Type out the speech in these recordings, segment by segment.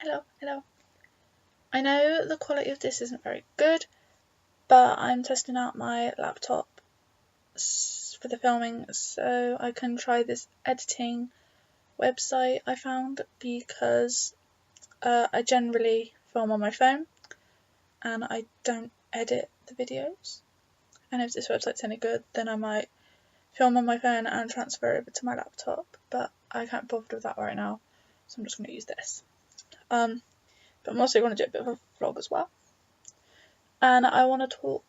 Hello. I know the quality of this isn't very good, but I'm testing out my laptop for the filming so I can try this editing website I found, because I generally film on my phone and I don't edit the videos. And if this website's any good, then I might film on my phone and transfer over to my laptop, but I can't be bothered with that right now, so I'm just going to use this. But I'm also going to do a bit of a vlog as well, and I want to talk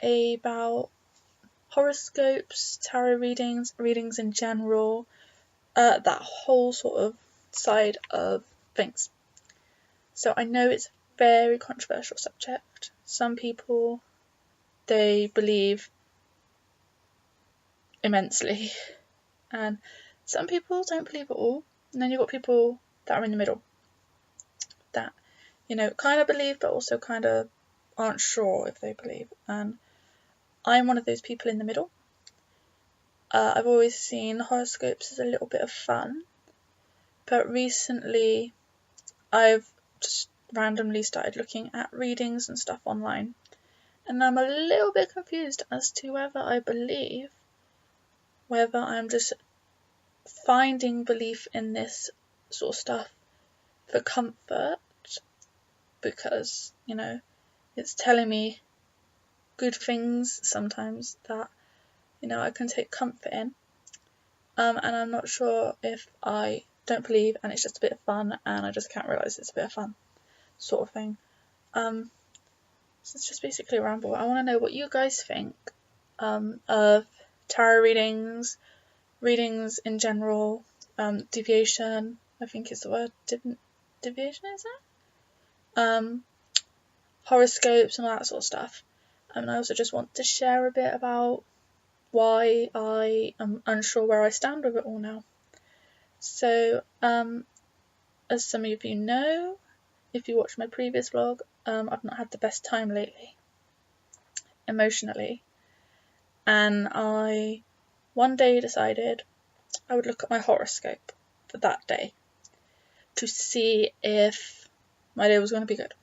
about horoscopes, tarot readings in general, that whole sort of side of things. So I know it's a very controversial subject. Some people, they believe immensely, and some people don't believe at all, and then you've got people that are in the middle, that, kind of believe but also kind of aren't sure if they believe, and I'm one of those people in the middle. I've always seen horoscopes as a little bit of fun, but recently I've just randomly started looking at readings and stuff online, and I'm a little bit confused as to whether I believe, whether I'm just finding belief in this sort of stuff for comfort, because, it's telling me good things sometimes that, I can take comfort in. And I'm not sure if I don't believe and it's just a bit of fun and I just can't realise it's a bit of fun, sort of thing. So it's just basically a ramble. I want to know what you guys think of tarot readings in general, deviation, I think is the word, deviation, is it? Horoscopes and all that sort of stuff. And I also just want to share a bit about why I am unsure where I stand with it all now. So, as some of you know, if you watched my previous vlog, I've not had the best time lately, emotionally, and I one day decided I would look at my horoscope for that day to see if my day was going to be good.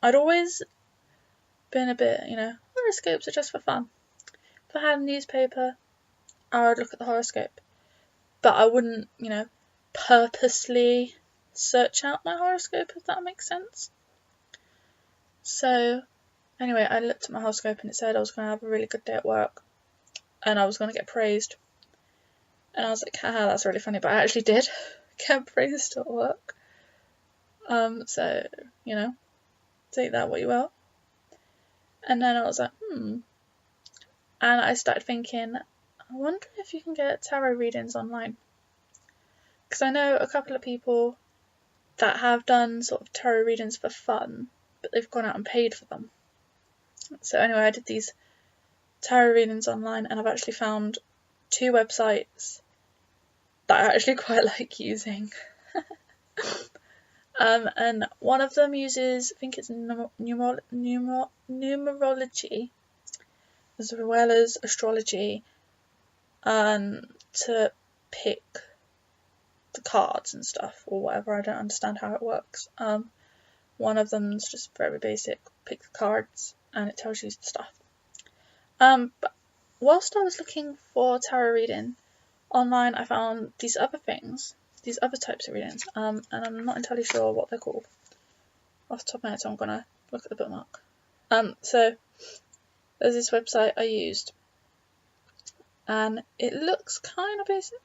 I'd always been a bit, horoscopes are just for fun. If I had a newspaper, I would look at the horoscope, but I wouldn't, purposely search out my horoscope, if that makes sense. So anyway, I looked at my horoscope and it said I was going to have a really good day at work and I was going to get praised, and I was like, haha, that's really funny, but I actually did get praised at work. So, take that what you will. And then I was like, and I started thinking, I wonder if you can get tarot readings online, because I know a couple of people that have done sort of tarot readings for fun, but they've gone out and paid for them. So anyway, I did these tarot readings online, and I've actually found 2 websites that I actually quite like using. And one of them uses, I think it's numerology as well as astrology, to pick the cards and stuff or whatever. I don't understand how it works. One of them's just very basic, pick the cards and it tells you stuff. But whilst I was looking for tarot reading online, I found these other things, these other types of readings, and I'm not entirely sure what they're called off the top of my head, so I'm gonna look at the bookmark. So there's this website I used, and it looks kind of basic,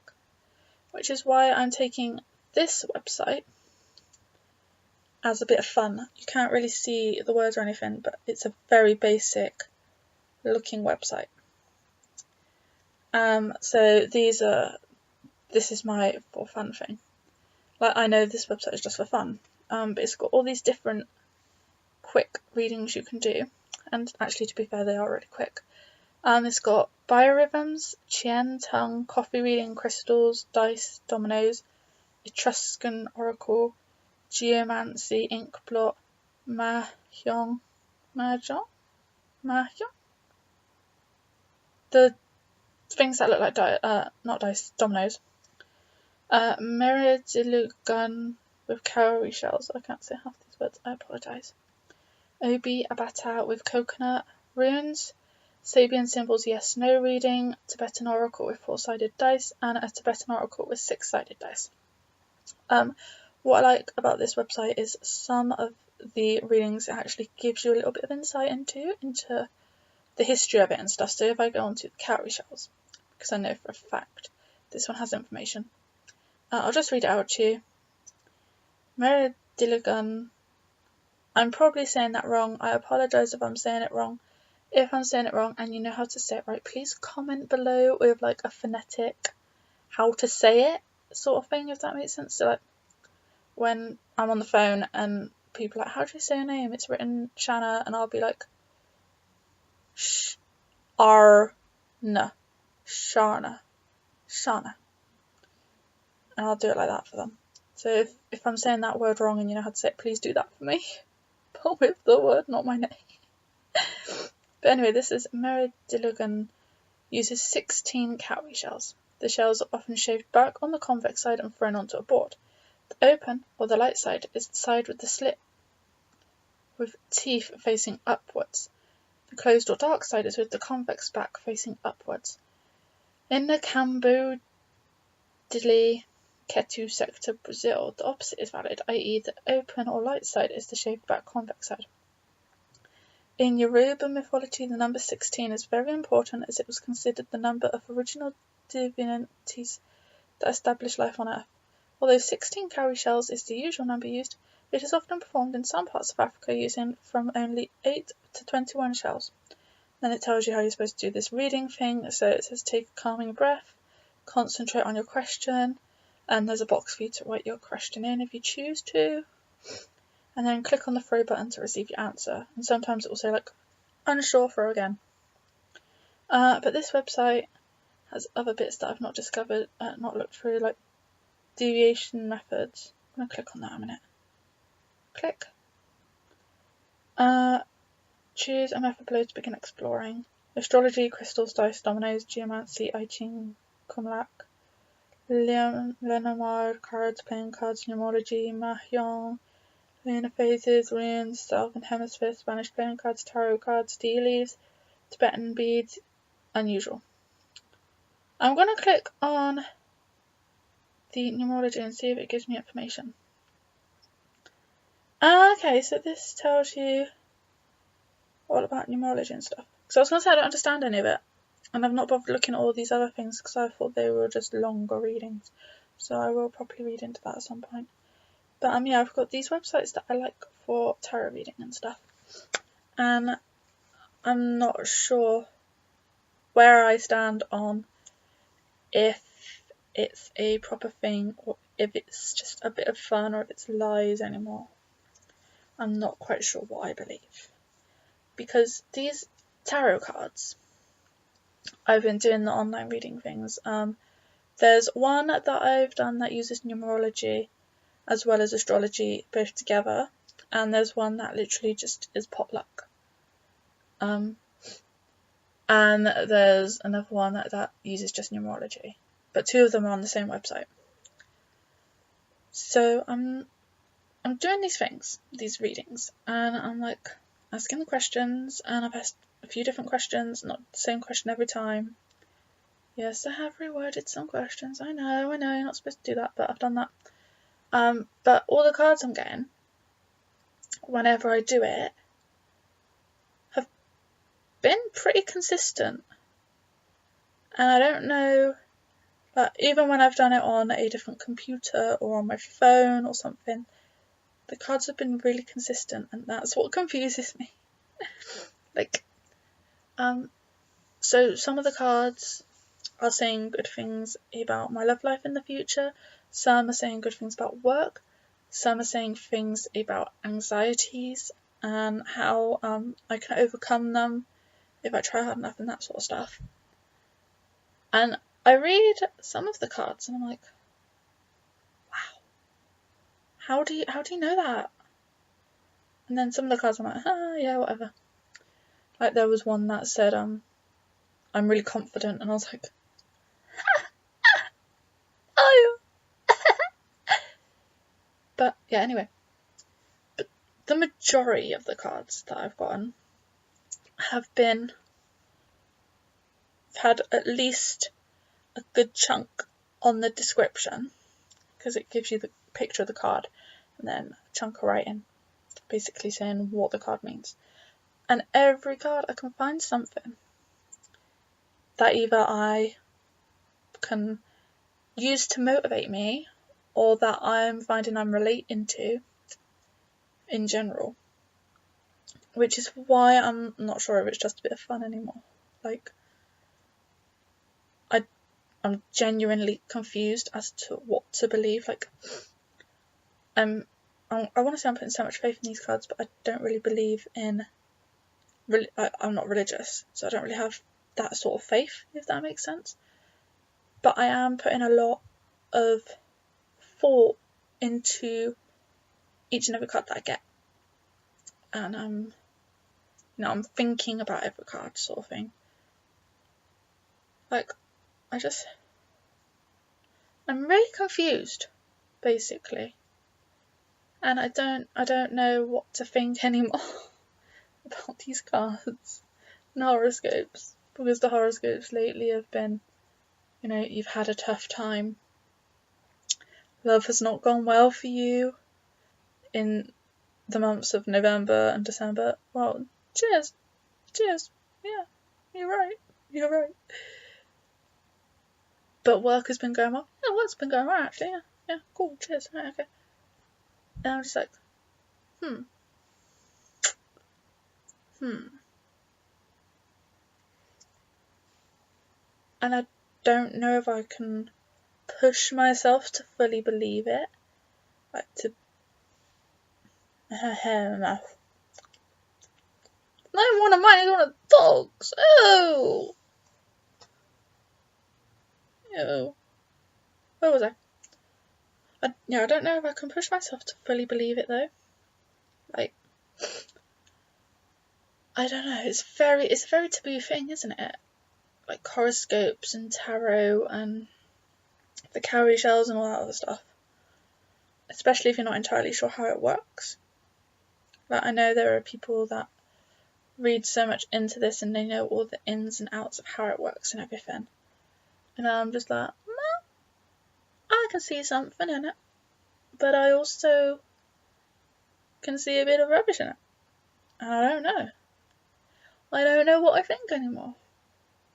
which is why I'm taking this website as a bit of fun. You can't really see the words or anything, but it's a very basic looking website. So this is my for fun thing. Like, I know this website is just for fun, but it's got all these different quick readings you can do, and actually, to be fair, they are really quick. It's got biorhythms, Chien tongue, coffee reading, crystals, dice, dominoes, Etruscan oracle, geomancy, ink blot, mahjong, the things that look like not dice, dominoes, Meridilugan, with cowrie shells. I can't say half these words, I apologise. Obi Abata with coconut runes. Sabian symbols yes no reading. Tibetan oracle with 4-sided dice, and a Tibetan oracle with 6-sided dice. What I like about this website is some of the readings actually gives you a little bit of insight into the history of it and stuff. So if I go on to the cowrie shells, because I know for a fact this one has information, I'll just read it out to you. Meridiligan. I'm probably saying that wrong. I apologise if I'm saying it wrong. If I'm saying it wrong and you know how to say it right, please comment below with like a phonetic how to say it sort of thing, if that makes sense. So like when I'm on the phone and people are like, how do you say your name? It's written Shanna, and I'll be like Arna, Sharna, Shana, and I'll do it like that for them. So if I'm saying that word wrong and you know how to say it, please do that for me. But with the word, not my name. But anyway, this is Meridiligan uses 16 cowrie shells. The shells are often shaved back on the convex side and thrown onto a board. The open, or the light side, is the side with the slit with teeth facing upwards. The closed or dark side is with the convex back facing upwards. In the Cambodili Ketu sector, Brazil, the opposite is valid, i.e. the open or light side is the shaved back convex side. In Yoruba mythology, the number 16 is very important as it was considered the number of original divinities that established life on Earth. Although 16 cowrie shells is the usual number used, it is often performed in some parts of Africa using from only 8 to 21 shells. Then it tells you how you're supposed to do this reading thing. So it says take a calming breath, concentrate on your question, and there's a box for you to write your question in if you choose to, and then click on the throw button to receive your answer. And sometimes it will say like unsure, throw again. But this website has other bits that I've not discovered, not looked through, like deviation methods. I'm gonna click on that in a minute. Click. Choose a method below to begin exploring. Astrology, crystals, dice, dominoes, geomancy, I Ching, Kumlak, Lenormand, cards, playing cards, numerology, Mahjong, lunar phases, runes, southern hemisphere, Spanish playing cards, tarot cards, tea leaves, Tibetan beads, unusual. I'm going to click on the numerology and see if it gives me information. Okay, so this tells you all about numerology and stuff. So I was going to say I don't understand any of it, and I've not bothered looking at all these other things because I thought they were just longer readings. So I will probably read into that at some point. But yeah, I've got these websites that I like for tarot reading and stuff, and I'm not sure where I stand on if it's a proper thing or if it's just a bit of fun or if it's lies anymore. I'm not quite sure what I believe, because these tarot cards, I've been doing the online reading things. There's one that I've done that uses numerology as well as astrology both together, and there's one that literally just is potluck. And there's another one that uses just numerology, but two of them are on the same website. So I'm doing these things, these readings, and I'm like asking the questions, and I've asked a few different questions, not the same question every time. Yes, I have reworded some questions. I know, you're not supposed to do that, but I've done that. But all the cards I'm getting, whenever I do it, have been pretty consistent. And I don't know, but even when I've done it on a different computer or on my phone or something, the cards have been really consistent, and that's what confuses me. So some of the cards are saying good things about my love life in the future, some are saying good things about work, some are saying things about anxieties and how I can overcome them if I try hard enough and that sort of stuff. And I read some of the cards and I'm like, wow, how do you know that? And then some of the cards I'm like, yeah, whatever. Like there was one that said I'm really confident, and I was like, oh. But yeah, anyway. But the majority of the cards that I've gotten have had at least a good chunk on the description, because it gives you the picture of the card and then a chunk of writing basically saying what the card means. And every card I can find something that either I can use to motivate me or that I'm finding I'm relating to in general, which is why I'm not sure if it's just a bit of fun anymore. Like, I'm genuinely confused as to what to believe. Like, I want to say I'm putting so much faith in these cards, but I don't really believe in. I'm not religious, so I don't really have that sort of faith, if that makes sense. But I am putting a lot of thought into each and every card that I get, and I'm thinking about every card, sort of thing. Like, I'm really confused, basically, and I don't know what to think anymore about these cards and horoscopes, because the horoscopes lately have been, you've had a tough time, love has not gone well for you in the months of November and December. Well, cheers, yeah, you're right. But work has been going well. Yeah, work's been going well, actually. Yeah, cool, cheers, right, okay. And I'm just like, And I don't know if I can push myself to fully believe it. Like, to... No one of mine is one of dogs. Oh! Ew. Where was I? I don't know if I can push myself to fully believe it, though. Like, I don't know, it's a very taboo thing, isn't it? Like horoscopes and tarot and the cowrie shells and all that other stuff. Especially if you're not entirely sure how it works. Like, I know there are people that read so much into this and they know all the ins and outs of how it works and everything. And I'm just like, well, I can see something in it. But I also can see a bit of rubbish in it. And I don't know. I don't know what I think anymore.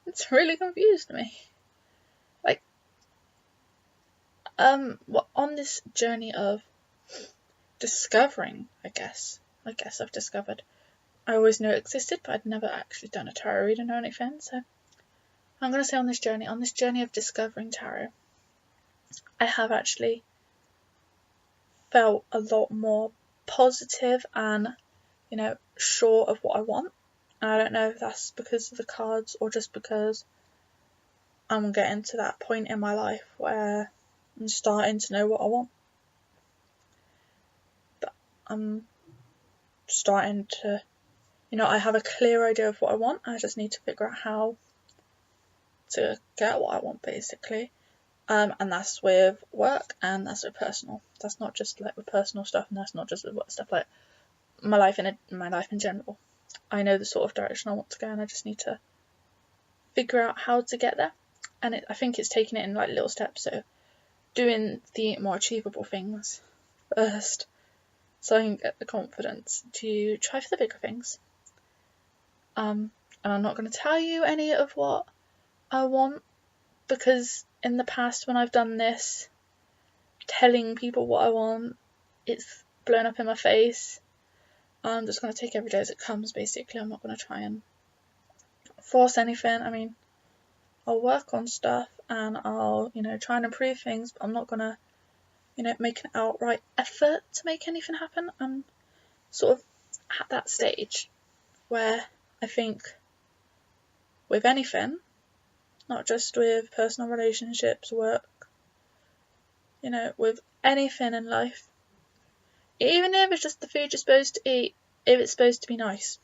It's really confused me. Like, on this journey of discovering, I guess I've discovered. I always knew it existed, but I'd never actually done a tarot reading or anything, so I'm going to say on this journey of discovering tarot, I have actually felt a lot more positive and, sure of what I want. And I don't know if that's because of the cards or just because I'm getting to that point in my life where I'm starting to know what I want. But I'm starting to, I have a clear idea of what I want. I just need to figure out how to get what I want, basically. And that's with work and that's with personal. That's not just like with personal stuff, and that's not just with work stuff. Like my life in general. I know the sort of direction I want to go, and I just need to figure out how to get there. And I think it's taking it in like little steps. So doing the more achievable things first, so I can get the confidence to try for the bigger things. And I'm not going to tell you any of what I want, because in the past when I've done this, telling people what I want, it's blown up in my face. I'm just going to take every day as it comes, basically. I'm not going to try and force anything. I mean, I'll work on stuff and I'll, try and improve things, but I'm not going to, make an outright effort to make anything happen. I'm sort of at that stage where I think with anything, not just with personal relationships, work, with anything in life, even if it's just the food you're supposed to eat, if it's supposed to be nice.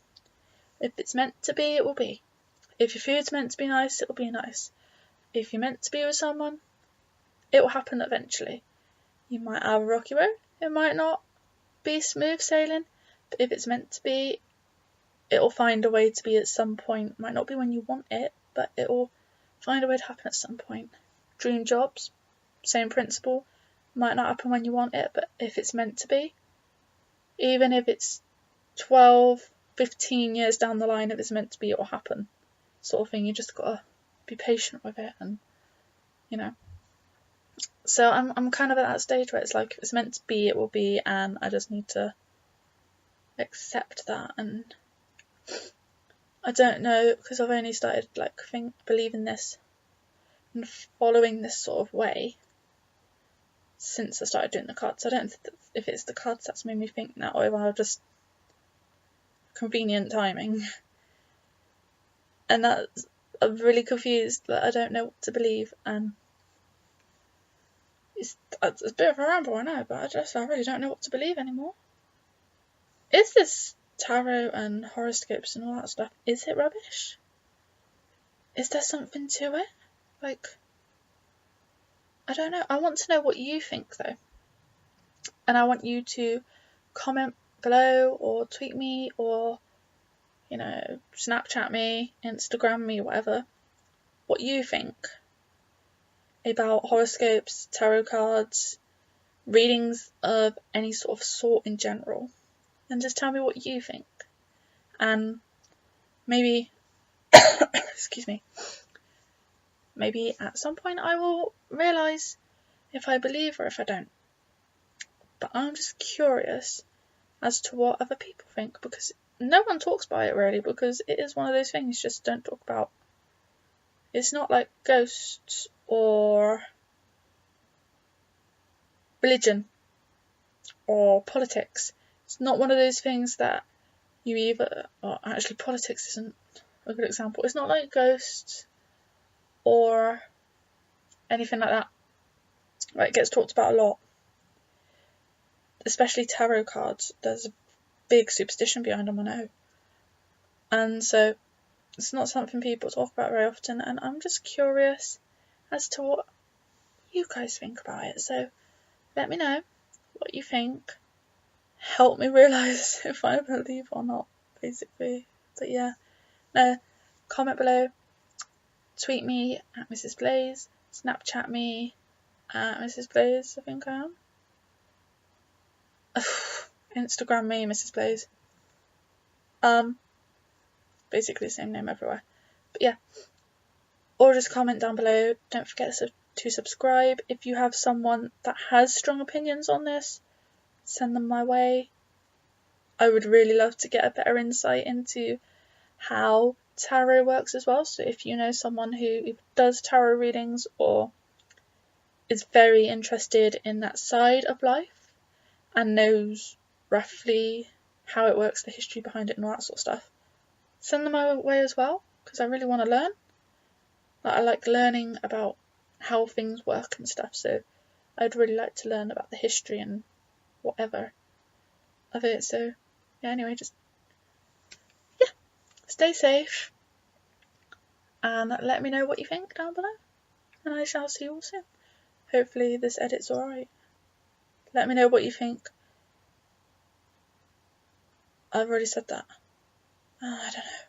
If it's meant to be, it will be. If your food's meant to be nice, it will be nice. If you're meant to be with someone, it will happen eventually. You might have a rocky road, It might not be smooth sailing, but if it's meant to be, it'll find a way to be at some point. Might not be when you want it, but it'll find a way to happen at some point. Dream jobs, same principle. Might not happen when you want it, but if it's meant to be, even if it's 12, 15 years down the line, if it's meant to be, it'll happen. Sort of thing. You just gotta be patient with it, and you know. So I'm kind of at that stage where it's like, if it's meant to be, it will be, and I just need to accept that. And I don't know, because I've only started like believing this and following this sort of way since I started doing the cards. I don't know if it's the cards that's made me think that, or if I've just convenient timing. And that's, I'm really confused that I don't know what to believe, and it's a bit of a ramble, I know, but I really don't know what to believe anymore. Is this tarot and horoscopes and all that stuff, is it rubbish? Is there something to it? Like, I don't know. I want to know what you think though, and I want you to comment below or tweet me or, you know, Snapchat me, Instagram me, whatever, what you think about horoscopes, tarot cards, readings of any sort in general, and just tell me what you think. And maybe excuse me, maybe at some point I will realise if I believe or if I don't. But I'm just curious as to what other people think, because no one talks about it really, because it is one of those things you just don't talk about. It's not like ghosts or religion or politics. It's not one of those things that you either, or actually politics isn't a good example. It's not like ghosts or anything like that. Like, it gets talked about a lot. Especially tarot cards. There's a big superstition behind them, I know. And so it's not something people talk about very often, and I'm just curious as to what you guys think about it. So let me know what you think. Help me realise if I believe or not, basically. But yeah, no, comment below, tweet me at Mrs. Blaze, Snapchat me at Mrs. Blaze, I think I am. Instagram me, Mrs. Blaze. Basically the same name everywhere. But yeah, or just comment down below. Don't forget to subscribe. If you have someone that has strong opinions on this, send them my way. I would really love to get a better insight into how tarot works as well. So if you know someone who does tarot readings or is very interested in that side of life and knows roughly how it works, the history behind it and all that sort of stuff, send them my way as well, because I really want to learn. Like, I like learning about how things work and stuff, so I'd really like to learn about the history and whatever of it. So yeah, anyway, just stay safe and let me know what you think down below, and I shall see you all soon. Hopefully this edit's alright. Let me know what you think. I've already said that. I don't know.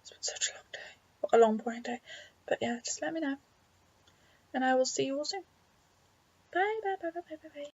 It's been such a long day. A long boring day. But yeah, just let me know. And I will see you all soon. Bye, bye, bye, bye, bye, bye, bye.